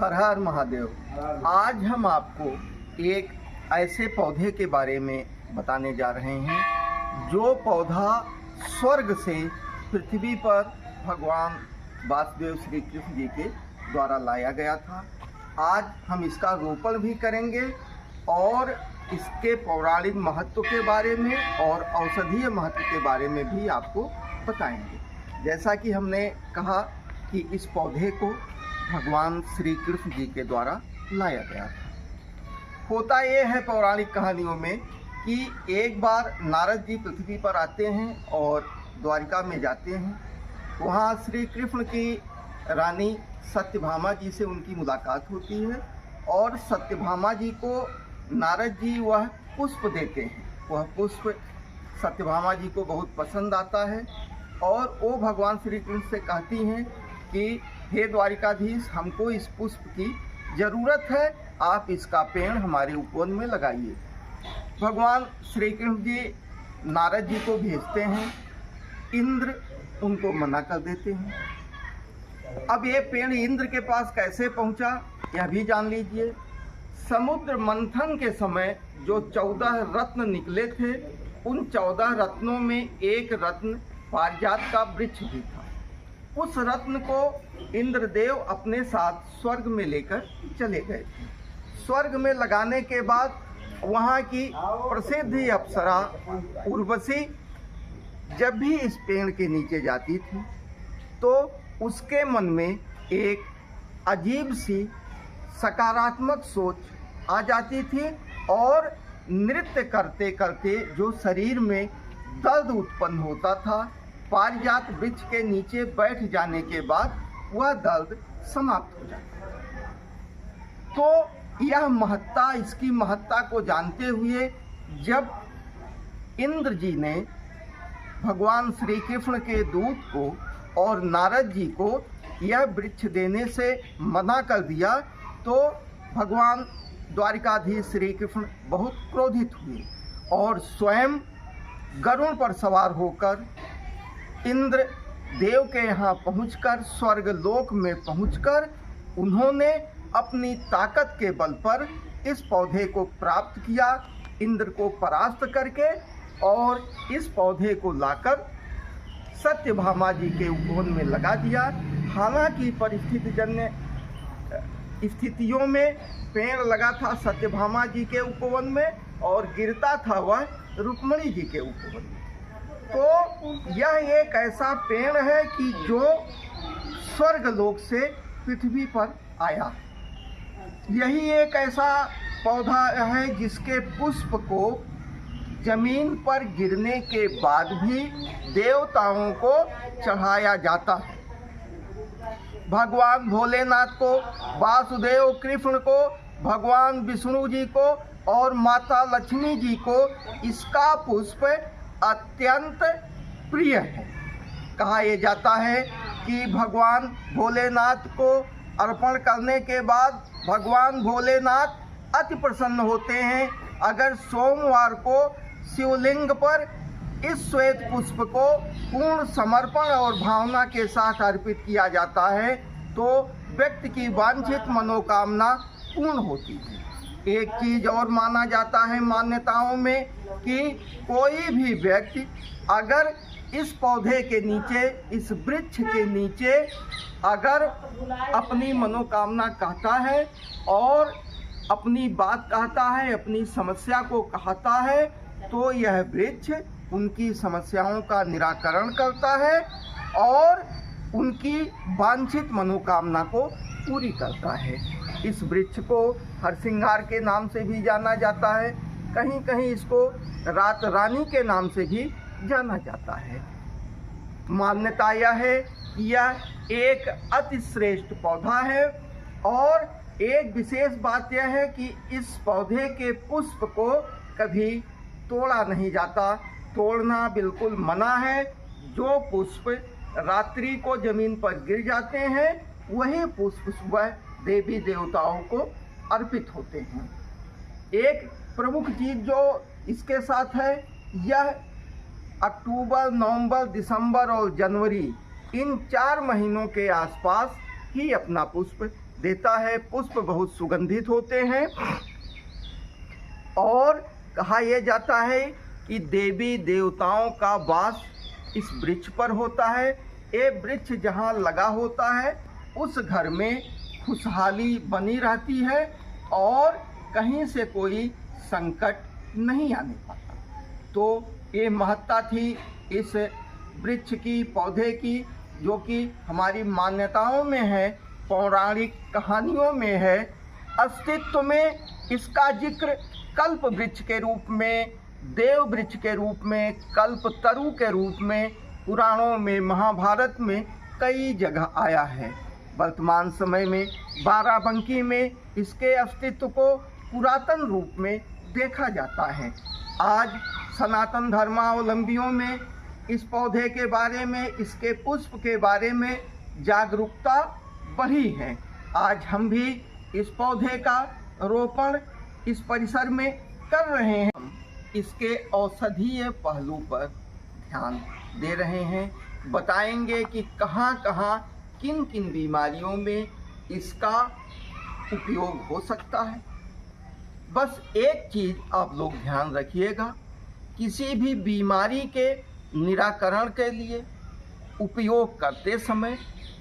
हर हर महादेव। आज हम आपको एक ऐसे पौधे के बारे में बताने जा रहे हैं जो पौधा स्वर्ग से पृथ्वी पर भगवान वासुदेव श्री कृष्ण जी के द्वारा लाया गया था। आज हम इसका रोपण भी करेंगे और इसके पौराणिक महत्व के बारे में और औषधीय महत्व के बारे में भी आपको बताएंगे। जैसा कि हमने कहा कि इस पौधे को भगवान श्री कृष्ण जी के द्वारा लाया गया था। होता ये है पौराणिक कहानियों में कि एक बार नारद जी पृथ्वी पर आते हैं और द्वारिका में जाते हैं। वहाँ श्री कृष्ण की रानी सत्यभामा जी से उनकी मुलाकात होती है और सत्यभामा जी को नारद जी वह पुष्प देते हैं। वह पुष्प सत्यभामा जी को बहुत पसंद आता है और वो भगवान श्री कृष्ण से कहती हैं कि हे द्वारिकाधीश, हमको इस पुष्प की ज़रूरत है, आप इसका पेड़ हमारे उपवन में लगाइए। भगवान श्री कृष्ण जी नारद जी को भेजते हैं, इंद्र उनको मना कर देते हैं। अब ये पेड़ इंद्र के पास कैसे पहुंचा यह भी जान लीजिए। समुद्र मंथन के समय जो 14 रत्न निकले थे, उन 14 रत्नों में एक रत्न पारिजात का वृक्ष भी था। उस रत्न को इंद्रदेव अपने साथ स्वर्ग में लेकर चले गए थे। स्वर्ग में लगाने के बाद वहाँ की प्रसिद्ध अप्सरा उर्वशी जब भी इस पेड़ के नीचे जाती थी तो उसके मन में एक अजीब सी सकारात्मक सोच आ जाती थी और नृत्य करते करते जो शरीर में दर्द उत्पन्न होता था, पारिजात वृक्ष के नीचे बैठ जाने के बाद वह दर्द समाप्त हो जाता। तो यह महत्ता, इसकी महत्ता को जानते हुए जब इंद्र जी ने भगवान श्री कृष्ण के दूत को और नारद जी को यह वृक्ष देने से मना कर दिया तो भगवान द्वारिकाधीश श्री कृष्ण बहुत क्रोधित हुए और स्वयं गरुड़ पर सवार होकर इंद्र देव के यहाँ पहुंचकर, स्वर्ग लोक में पहुंचकर उन्होंने अपनी ताकत के बल पर इस पौधे को प्राप्त किया, इंद्र को परास्त करके, और इस पौधे को लाकर सत्यभामा जी के उपवन में लगा दिया। हालांकि परिस्थितिजन्य स्थितियों में पेड़ लगा था सत्यभामा जी के उपवन में और गिरता था वह रुक्मणी जी के उपवन में। तो यह एक ऐसा पेड़ है कि जो स्वर्ग लोक से पृथ्वी पर आया। यही एक ऐसा पौधा है जिसके पुष्प को जमीन पर गिरने के बाद भी देवताओं को चढ़ाया जाता है। भगवान भोलेनाथ को, वासुदेव कृष्ण को, भगवान विष्णु जी को और माता लक्ष्मी जी को इसका पुष्प अत्यंत प्रिय है। कहा यह जाता है कि भगवान भोलेनाथ को अर्पण करने के बाद भगवान भोलेनाथ अति प्रसन्न होते हैं। अगर सोमवार को शिवलिंग पर इस श्वेत पुष्प को पूर्ण समर्पण और भावना के साथ अर्पित किया जाता है तो व्यक्ति की वांछित मनोकामना पूर्ण होती है। एक चीज़ और माना जाता है मान्यताओं में कि कोई भी व्यक्ति अगर इस पौधे के नीचे, इस वृक्ष के नीचे अगर अपनी मनोकामना कहता है और अपनी बात कहता है, अपनी समस्या को कहता है, तो यह वृक्ष उनकी समस्याओं का निराकरण करता है और उनकी वांछित मनोकामना को पूरी करता है। इस वृक्ष को हरसिंगार के नाम से भी जाना जाता है, कहीं कहीं इसको रात रानी के नाम से भी जाना जाता है। मान्यता यह है कि यह एक अति श्रेष्ठ पौधा है और एक विशेष बात यह है कि इस पौधे के पुष्प को कभी तोड़ा नहीं जाता, तोड़ना बिल्कुल मना है। जो पुष्प रात्रि को जमीन पर गिर जाते हैं वही पुष्प सुबह देवी देवताओं को अर्पित होते हैं। एक प्रमुख चीज़ जो इसके साथ है, यह अक्टूबर, नवंबर, दिसंबर और जनवरी इन 4 महीनों के आसपास ही अपना पुष्प देता है। पुष्प बहुत सुगंधित होते हैं और कहा यह जाता है कि देवी देवताओं का वास इस वृक्ष पर होता है। ये वृक्ष जहाँ लगा होता है उस घर में खुशहाली बनी रहती है और कहीं से कोई संकट नहीं आने पाता। तो ये महत्ता थी इस वृक्ष की, पौधे की, जो कि हमारी मान्यताओं में है, पौराणिक कहानियों में है। अस्तित्व में इसका जिक्र कल्प वृक्ष के रूप में, देव वृक्ष के रूप में, कल्पतरु के रूप में पुराणों में, महाभारत में कई जगह आया है। वर्तमान समय में बाराबंकी में इसके अस्तित्व को पुरातन रूप में देखा जाता है। आज सनातन धर्मावलंबियों में इस पौधे के बारे में, इसके पुष्प के बारे में जागरूकता बढ़ी है। आज हम भी इस पौधे का रोपण इस परिसर में कर रहे हैं। हम इसके औषधीय पहलू पर ध्यान दे रहे हैं, बताएंगे कि कहाँ कहाँ किन किन बीमारियों में इसका उपयोग हो सकता है। बस एक चीज़ आप लोग ध्यान रखिएगा, किसी भी बीमारी के निराकरण के लिए उपयोग करते समय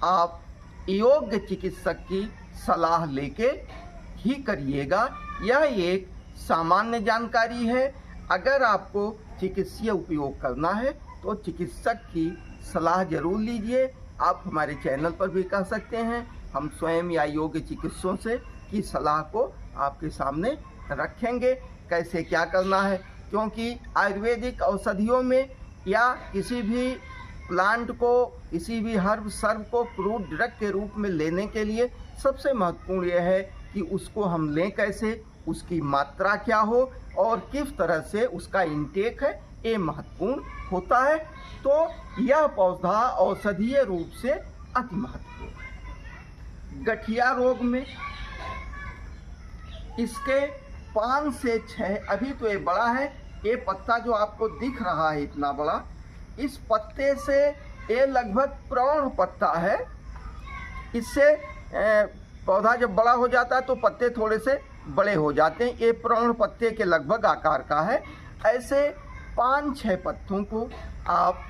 आप योग्य चिकित्सक की सलाह लेके ही करिएगा। यह एक सामान्य जानकारी है। अगर आपको चिकित्सीय उपयोग करना है तो चिकित्सक की सलाह जरूर लीजिए। आप हमारे चैनल पर भी कह सकते हैं, हम स्वयं या योग्य चिकित्सकों से की सलाह को आपके सामने रखेंगे कैसे क्या करना है। क्योंकि आयुर्वेदिक औषधियों में या किसी भी प्लांट को, किसी भी हर्ब सर्व को क्रूड ड्रग के रूप में लेने के लिए सबसे महत्वपूर्ण यह है कि उसको हम लें कैसे, उसकी मात्रा क्या हो और किस तरह से उसका इंटेक है, ये महत्वपूर्ण होता है। तो यह पौधा औषधीय रूप से अति महत्वपूर्ण है। गठिया रोग में इसके 5 से 6, अभी तो ये बड़ा है, ये पत्ता जो आपको दिख रहा है इतना बड़ा, इस पत्ते से ये लगभग प्रौढ़ पत्ता है। इससे पौधा जब बड़ा हो जाता है तो पत्ते थोड़े से बड़े हो जाते हैं। ये प्रौढ़ पत्ते के लगभग आकार का है। ऐसे 5-6 पत्तों को आप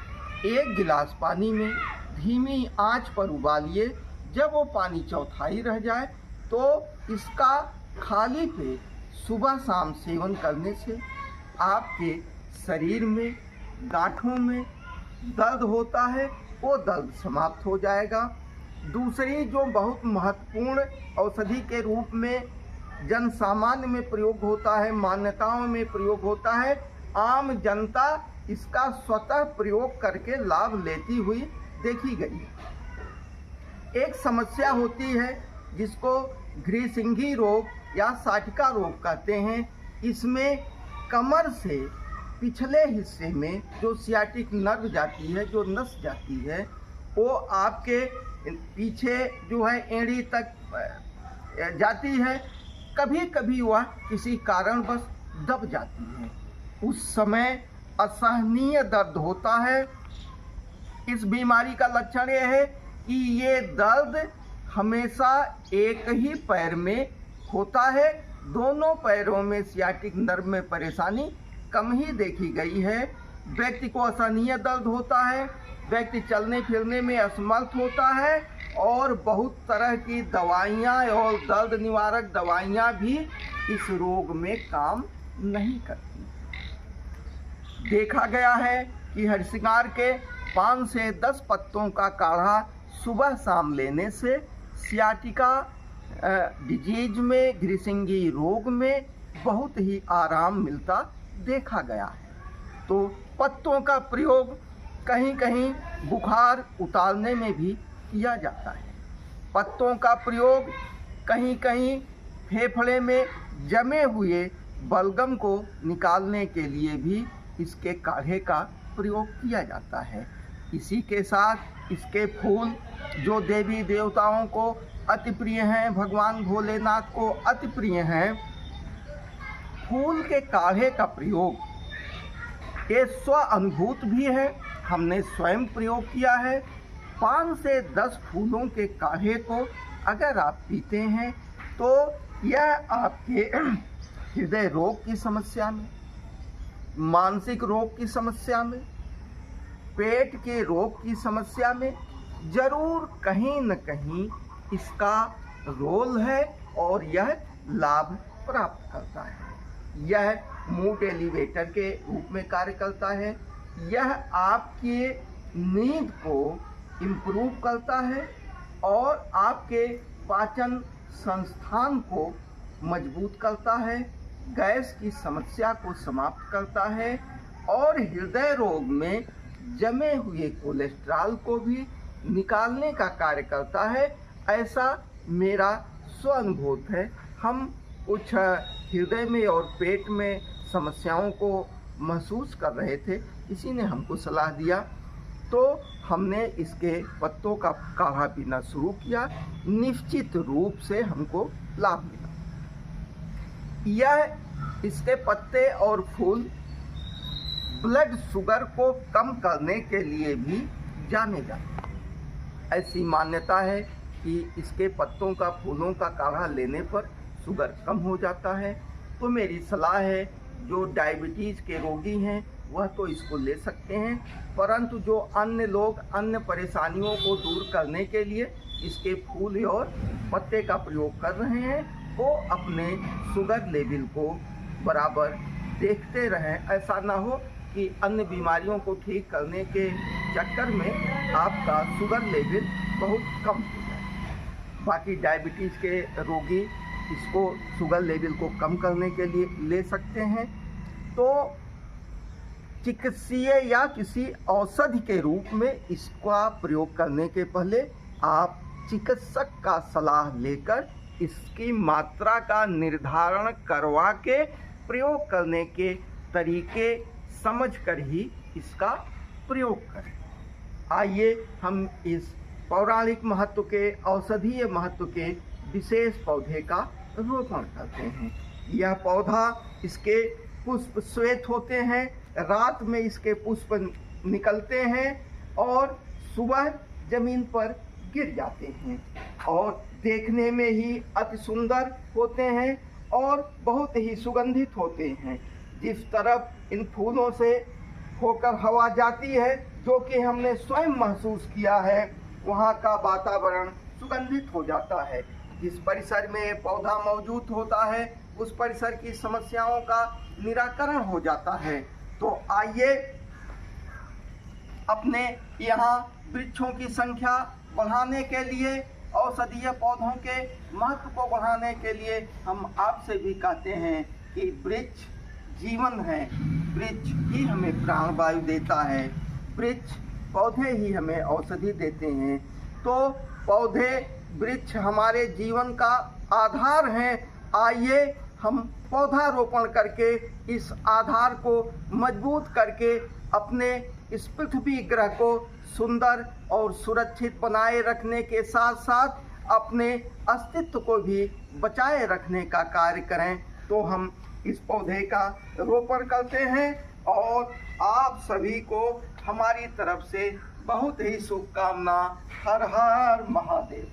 1 गिलास पानी में धीमी आंच पर उबालिए। जब वो पानी चौथाई रह जाए तो इसका खाली पेट सुबह शाम सेवन करने से आपके शरीर में, गांठों में दर्द होता है वो दर्द समाप्त हो जाएगा। दूसरी जो बहुत महत्वपूर्ण औषधि के रूप में जन सामान्य में प्रयोग होता है, मान्यताओं में प्रयोग होता है, आम जनता इसका स्वतः प्रयोग करके लाभ लेती हुई देखी गई। एक समस्या होती है जिसको घ्रिसिंगी रोग या साटिका रोग कहते हैं। इसमें कमर से पिछले हिस्से में जो सियाटिक नर्व जाती है, जो नस जाती है, वो आपके पीछे जो है एड़ी तक जाती है। कभी कभी वह किसी कारणवश दब जाती है। उस समय असहनीय दर्द होता है। इस बीमारी का लक्षण यह है कि ये दर्द हमेशा एक ही पैर में होता है। दोनों पैरों में सियाटिक नर्व में परेशानी कम ही देखी गई है। व्यक्ति को असहनीय दर्द होता है, व्यक्ति चलने फिरने में असमर्थ होता है और बहुत तरह की दवाइयाँ और दर्द निवारक दवाइयाँ भी इस रोग में काम नहीं करती। देखा गया है कि हरसिंगार के 5 से 10 पत्तों का काढ़ा सुबह शाम लेने से सियाटिका डिजीज में, घ्रिसिंगी रोग में बहुत ही आराम मिलता देखा गया है। तो पत्तों का प्रयोग कहीं कहीं बुखार उतारने में भी किया जाता है। पत्तों का प्रयोग कहीं कहीं फेफड़े में जमे हुए बलगम को निकालने के लिए भी इसके काढ़े का प्रयोग किया जाता है। इसी के साथ इसके फूल जो देवी देवताओं को अति प्रिय हैं, भगवान भोलेनाथ को अति प्रिय हैं, फूल के काढ़े का प्रयोग ये स्व अनुभूत भी है, हमने स्वयं प्रयोग किया है। 5 से 10 फूलों के काढ़े को अगर आप पीते हैं तो यह आपके हृदय रोग की समस्या में, मानसिक रोग की समस्या में, पेट के रोग की समस्या में जरूर कहीं न कहीं इसका रोल है और यह लाभ प्राप्त करता है। यह मूड एलिवेटर के रूप में कार्य करता है। यह आपके नींद को इम्प्रूव करता है और आपके पाचन संस्थान को मजबूत करता है, गैस की समस्या को समाप्त करता है और हृदय रोग में जमे हुए कोलेस्ट्रॉल को भी निकालने का कार्य करता है। ऐसा मेरा स्वानुभूत है। हम कुछ हृदय में और पेट में समस्याओं को महसूस कर रहे थे, किसी ने हमको सलाह दिया तो हमने इसके पत्तों का काढ़ा पीना शुरू किया। निश्चित रूप से हमको लाभ मिला। यह इसके पत्ते और फूल ब्लड शुगर को कम करने के लिए भी जाने जाते हैं। ऐसी मान्यता है कि इसके पत्तों का, फूलों का काढ़ा लेने पर शुगर कम हो जाता है। तो मेरी सलाह है, जो डायबिटीज़ के रोगी हैं वह तो इसको ले सकते हैं, परंतु जो अन्य लोग अन्य परेशानियों को दूर करने के लिए इसके फूल और पत्ते का प्रयोग कर रहे हैं वो अपने शुगर लेवल को बराबर देखते रहें। ऐसा ना हो कि अन्य बीमारियों को ठीक करने के चक्कर में आपका शुगर लेवल बहुत कम हो जाए। बाकी डायबिटीज़ के रोगी इसको शुगर लेवल को कम करने के लिए ले सकते हैं। तो चिकित्सीय या किसी औषधि के रूप में इसका प्रयोग करने के पहले आप चिकित्सक का सलाह लेकर इसकी मात्रा का निर्धारण करवा के प्रयोग करने के तरीके समझकर ही इसका प्रयोग करें। आइए हम इस पौराणिक महत्व के, औषधीय महत्व के विशेष पौधे का रोपण करते हैं। यह पौधा, इसके पुष्प श्वेत होते हैं, रात में इसके पुष्प निकलते हैं और सुबह जमीन पर गिर जाते हैं और देखने में ही अति सुंदर होते हैं और बहुत ही सुगंधित होते हैं। जिस तरफ इन फूलों से होकर हवा जाती है, जो कि हमने स्वयं महसूस किया है, वहाँ का वातावरण सुगंधित हो जाता है। जिस परिसर में पौधा मौजूद होता है उस परिसर की समस्याओं का निराकरण हो जाता है। तो आइए अपने यहाँ वृक्षों की संख्या बढ़ाने के लिए, औषधीय पौधों के महत्व को बढ़ाने के लिए हम आपसे भी कहते हैं कि वृक्ष जीवन है, वृक्ष ही हमें प्राणवायु देता है, वृक्ष पौधे ही हमें औषधि देते हैं। तो पौधे, वृक्ष हमारे जीवन का आधार हैं। आइए हम पौधारोपण करके इस आधार को मजबूत करके अपने इस पृथ्वी ग्रह को सुंदर और सुरक्षित बनाए रखने के साथ साथ अपने अस्तित्व को भी बचाए रखने का कार्य करें। तो हम इस पौधे का रोपण करते हैं और आप सभी को हमारी तरफ से बहुत ही शुभकामना। हर हर महादेव।